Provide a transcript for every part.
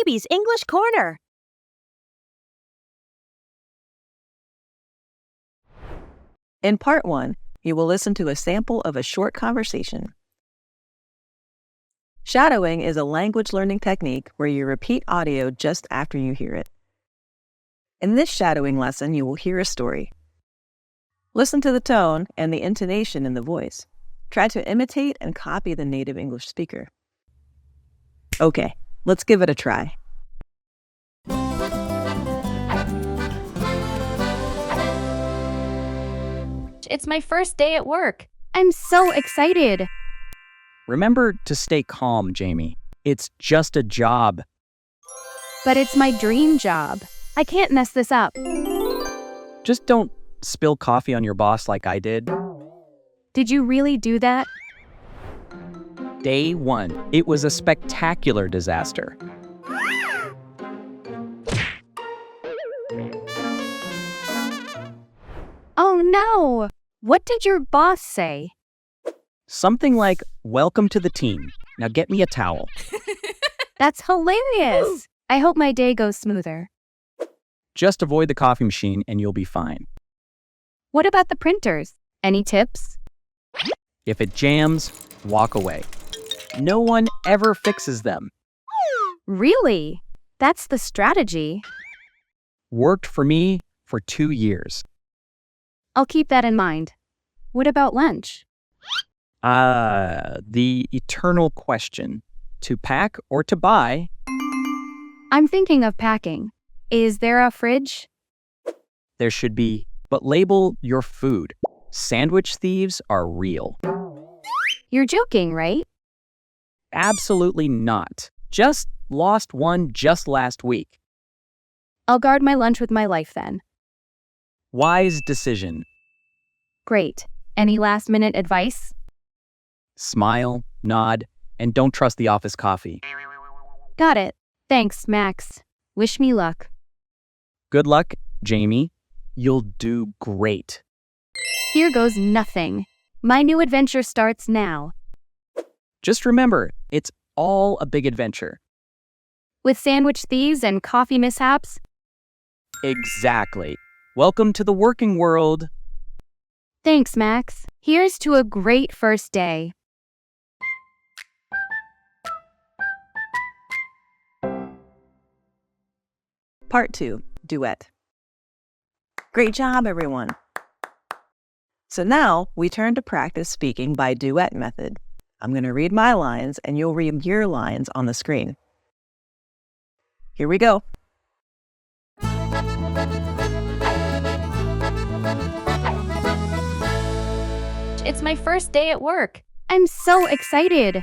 Phoebe's English Corner. In part 1, you will listen to a sample of a short conversation. Shadowing is a language learning technique where you repeat audio just after you hear it. In this shadowing lesson, you will hear a story. Listen to the tone and the intonation in the voice. Try to imitate and copy the native English speaker. Okay, let's give it a try. It's my first day at work. I'm so excited. Remember to stay calm, Jamie. It's just a job. But it's my dream job. I can't mess this up. Just don't spill coffee on your boss like I did. Did you really do that? Day 1. It was a spectacular disaster. Oh no! What did your boss say? Something like, "Welcome to the team. Now get me a towel." That's hilarious! I hope my day goes smoother. Just avoid the coffee machine and you'll be fine. What about the printers? Any tips? If it jams, walk away. No one ever fixes them. Really? That's the strategy. Worked for me for 2 years. I'll keep that in mind. What about lunch? The eternal question. To pack or to buy? I'm thinking of packing. Is there a fridge? There should be, but label your food. Sandwich thieves are real. You're joking, right? Absolutely not. Just lost one just last week. I'll guard my lunch with my life then. Wise decision. Great. Any last-minute advice? Smile, nod, and don't trust the office coffee. Got it. Thanks, Max. Wish me luck. Good luck, Jamie. You'll do great. Here goes nothing. My new adventure starts now. Just remember, it's all a big adventure. With sandwich thieves and coffee mishaps? Exactly. Welcome to the working world. Thanks, Max. Here's to a great first day. Part 2, Duet. Great job, everyone. So now we turn to practice speaking by duet method. I'm going to read my lines and you'll read your lines on the screen. Here we go. It's my first day at work. I'm so excited.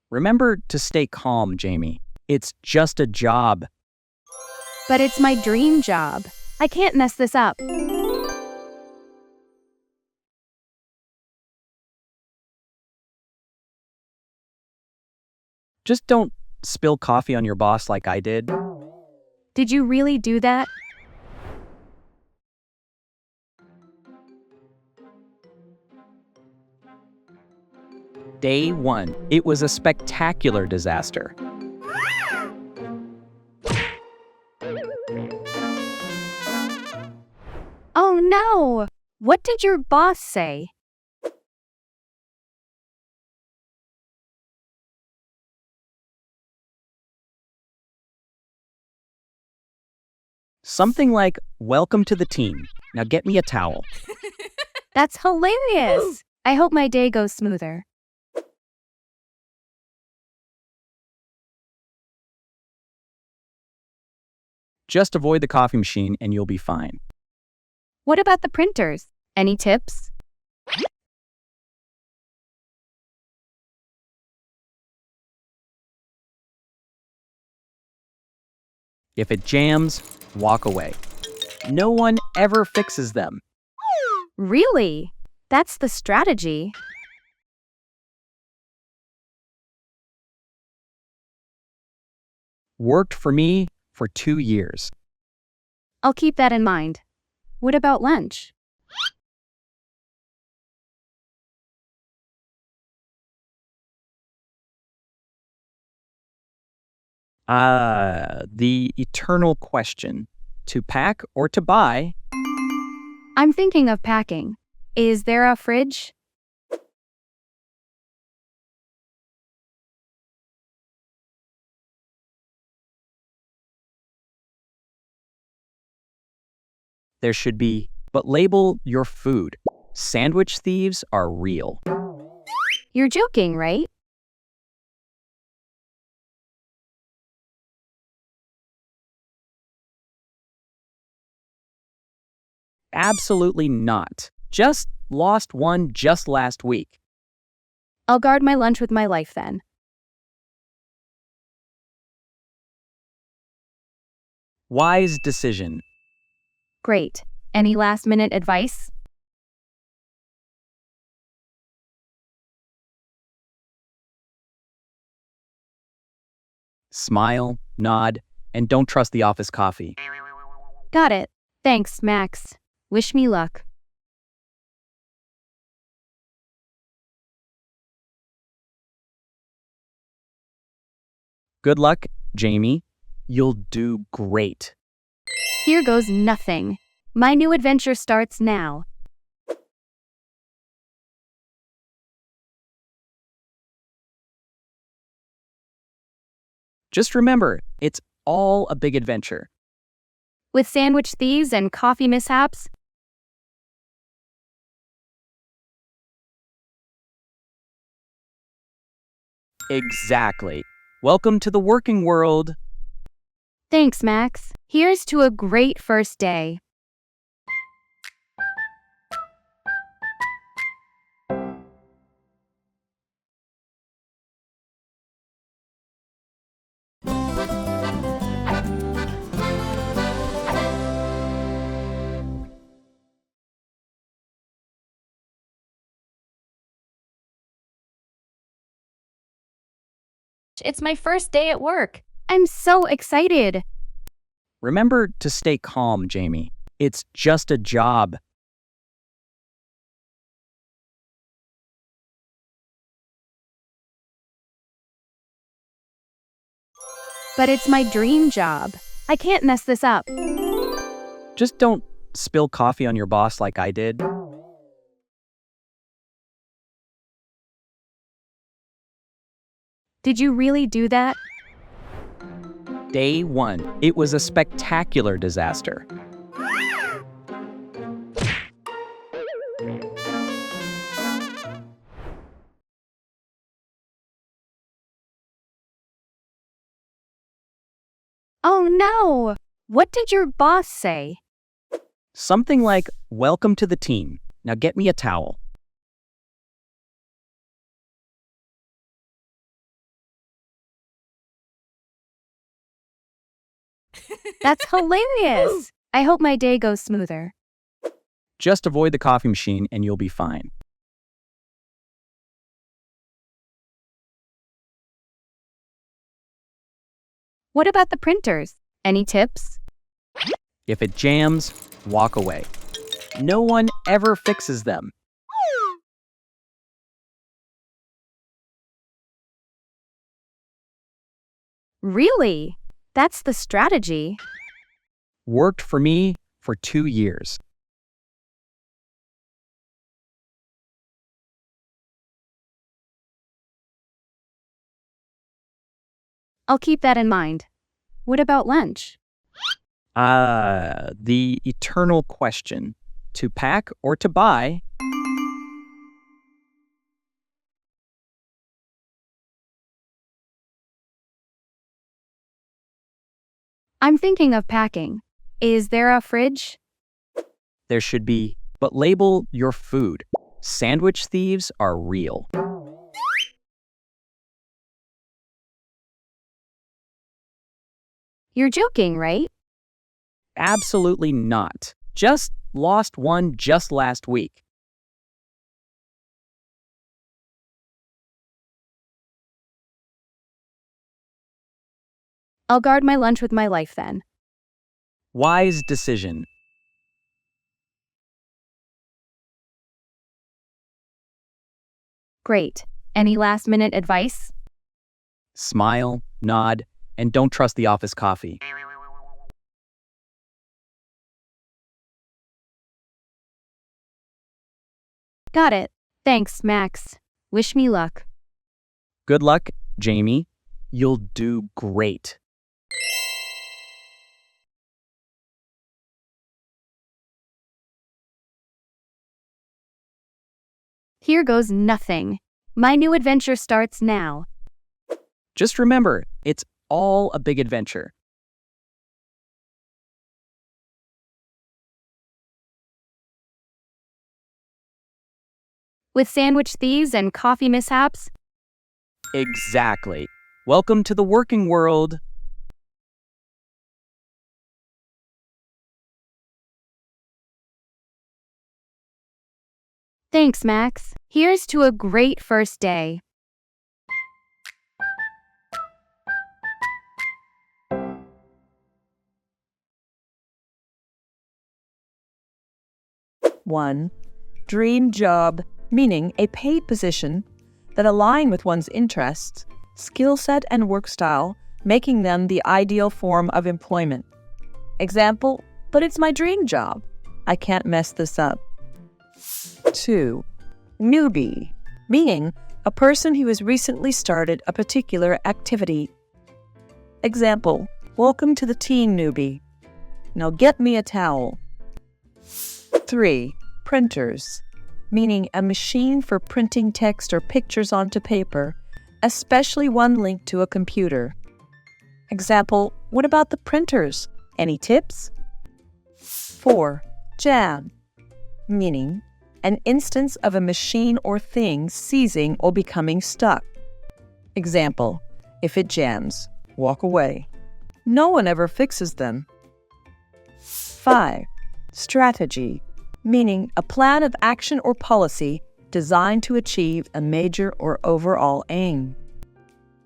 Remember to stay calm, Jamie. It's just a job. But it's my dream job. I can't mess this up. Just don't spill coffee on your boss like I did. Did you really do that? Day 1. It was a spectacular disaster. Oh no! What did your boss say? Something like, "Welcome to the team. Now get me a towel." That's hilarious! I hope my day goes smoother. Just avoid the coffee machine and you'll be fine. What about the printers? Any tips? If it jams, walk away. No one ever fixes them. Really? That's the strategy. Worked for me for 2 years. I'll keep that in mind. What about lunch? The eternal question. To pack or to buy? I'm thinking of packing. Is there a fridge? There should be, but label your food. Sandwich thieves are real. You're joking, right? Absolutely not. Just lost one just last week. I'll guard my lunch with my life then. Wise decision. Great. Any last-minute advice? Smile, nod, and don't trust the office coffee. Got it. Thanks, Max. Wish me luck. Good luck, Jamie. You'll do great. Here goes nothing. My new adventure starts now. Just remember, it's all a big adventure. With sandwich thieves and coffee mishaps, Exactly. Welcome to the working world. thanks, Max. Here's to a great first day. It's my first day at work. I'm so excited. Remember to stay calm, Jamie. It's just a job. But it's my dream job. I can't mess this up. Just don't spill coffee on your boss like I did. Did you really do that? Day 1. It was a spectacular disaster. Oh no! What did your boss say? Something like, "Welcome to the team. Now get me a towel." That's hilarious! I hope my day goes smoother. Just avoid the coffee machine and you'll be fine. What about the printers? Any tips? If it jams, walk away. No one ever fixes them. Really? That's the strategy. Worked for me for 2 years. I'll keep that in mind. What about lunch? The eternal question. To pack or to buy? I'm thinking of packing. Is there a fridge? There should be, but label your food. Sandwich thieves are real. You're joking, right? Absolutely not. Just lost one just last week. I'll guard my lunch with my life then. Wise decision. Great. Any last-minute advice? Smile, nod, And don't trust the office coffee. Got it. Thanks, Max. Wish me luck. Good luck, Jamie. You'll do great. Here goes nothing. My new adventure starts now. Just remember, it's all a big adventure. With sandwich thieves and coffee mishaps, Exactly. Welcome to the working world. thanks, Max. Here's to a great first day. One, dream job, meaning a paid position that align with one's interests, skill set, and work style, making them the ideal form of employment. Example, but it's my dream job. I can't mess this up. 2. Newbie, meaning a person who has recently started a particular activity. Example, welcome to the teen newbie. Now get me a towel. 3. Printers, meaning a machine for printing text or pictures onto paper, especially one linked to a computer. Example, what about the printers? Any tips? 4. Jam, meaning an instance of a machine or thing seizing or becoming stuck. Example, if it jams, walk away. No one ever fixes them. 5. Strategy, meaning a plan of action or policy designed to achieve a major or overall aim.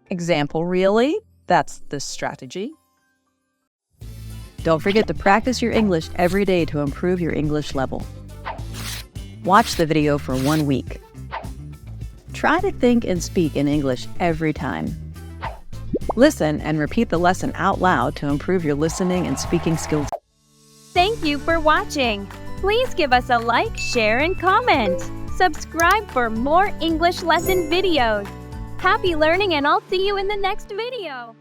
Example, really? That's the strategy. Don't forget to practice your English every day to improve your English level. Watch the video for 1 week. Try to think and speak in English every time. Listen and repeat the lesson out loud to improve your listening and speaking skills. Thank you for watching. Please give us a like, share, and comment. Subscribe for more English lesson videos. Happy learning, and I'll see you in the next video.